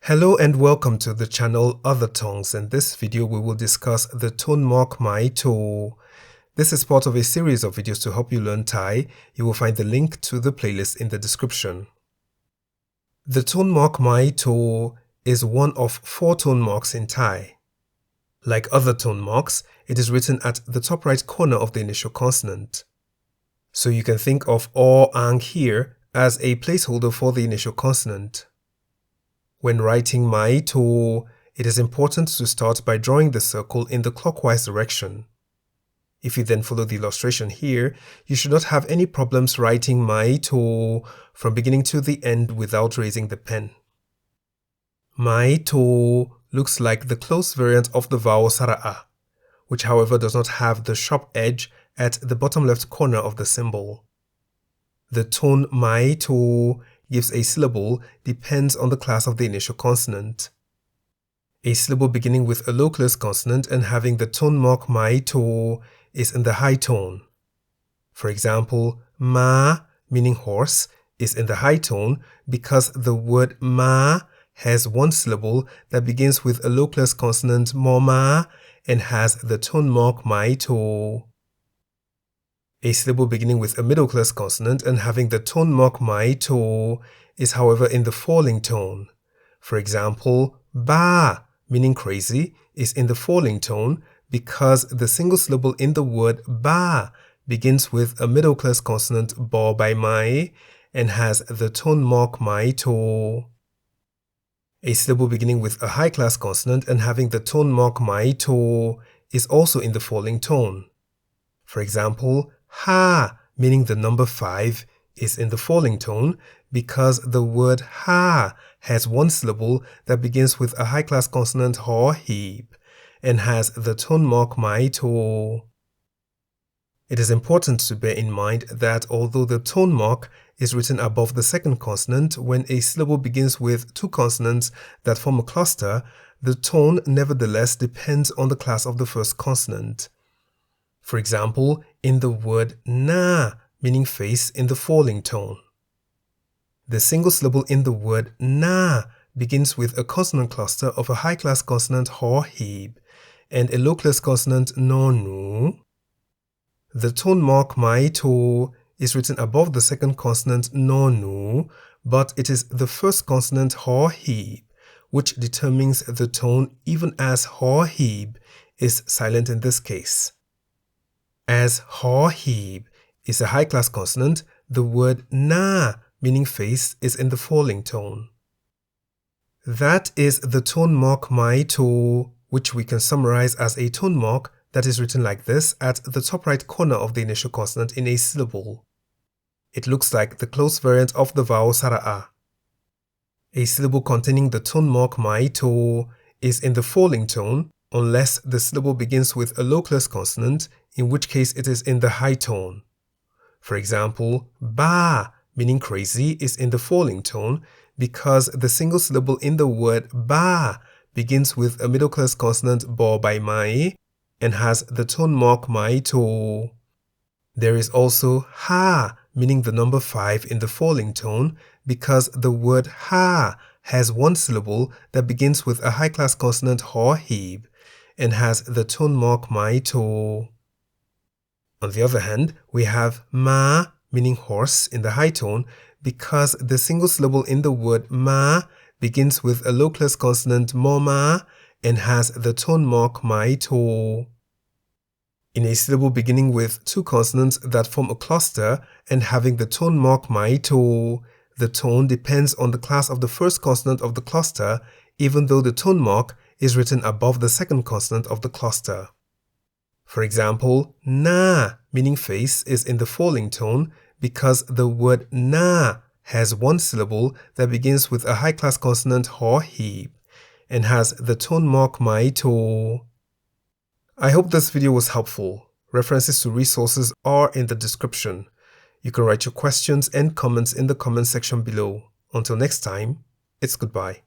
Hello and welcome to the channel Other Tongues. In this video we will discuss the tone mark Mai To. This is part of a series of videos to help you learn Thai. You will find the link to the playlist in the description. The tone mark Mai To is one of 4 tone marks in Thai. Like other tone marks, it is written at the top right corner of the initial consonant. So you can think of or ang here as a placeholder for the initial consonant. When writing Mai To, it is important to start by drawing the circle in the clockwise direction. If you then follow the illustration here, you should not have any problems writing Mai To from beginning to the end without raising the pen. Mai To looks like the close variant of the vowel Sara'a, which however does not have the sharp edge at the bottom left corner of the symbol. The tone Mai To gives a syllable depends on the class of the initial consonant. A syllable beginning with a low-class consonant and having the tone mark Mai To is in the high tone. For example, Ma, meaning horse, is in the high tone because the word Ma has one syllable that begins with a low-class consonant Ma and has the tone mark Mai To. A syllable beginning with a middle-class consonant and having the tone mark Mai To is however in the falling tone. For example, Ba, meaning crazy, is in the falling tone because the single syllable in the word Ba begins with a middle-class consonant Bo by Mai and has the tone mark Mai To. A syllable beginning with a high-class consonant and having the tone mark Mai To is also in the falling tone. For example, Ha, meaning the number 5, is in the falling tone because the word Ha has one syllable that begins with a high-class consonant Ho Heb and has the tone mark Mai To. It is important to bear in mind that although the tone mark is written above the second consonant when a syllable begins with 2 consonants that form a cluster, the tone nevertheless depends on the class of the first consonant. For example, in the word Na, meaning face, in the falling tone. The single syllable in the word Na begins with a consonant cluster of a high-class consonant Ho Heb and a low-class consonant No Nu. The tone mark Mai To is written above the second consonant No Nu, but it is the first consonant Ho Heb which determines the tone even as Ho Heb is silent in this case. As Ho Heb is a high-class consonant, the word Na, meaning face, is in the falling tone. That is the tone mark Mai To, which we can summarize as a tone mark that is written like this at the top right corner of the initial consonant in a syllable. It looks like the close variant of the vowel Sara'a. A syllable containing the tone mark Mai To is in the falling tone unless the syllable begins with a low-class consonant, in which case it is in the high tone. For example, Ba, meaning crazy, is in the falling tone because the single syllable in the word Ba begins with a middle-class consonant Bo by Mai and has the tone mark Mai To. There is also Ha, meaning the number 5, in the falling tone because the word Ha has one syllable that begins with a high-class consonant Ho Heb and has the tone mark Mai To. On the other hand, we have Ma, meaning horse, in the high tone because the single syllable in the word Ma begins with a low-class consonant Ma and has the tone mark Mai To. In a syllable beginning with 2 consonants that form a cluster and having the tone mark Mai To, the tone depends on the class of the first consonant of the cluster, even though the tone mark is written above the second consonant of the cluster. For example, Na, meaning face, is in the falling tone because the word Na has one syllable that begins with a high-class consonant Ho Heb and has the tone mark Mai To. I hope this video was helpful. References to resources are in the description. You can write your questions and comments in the comment section below. Until next time, it's goodbye.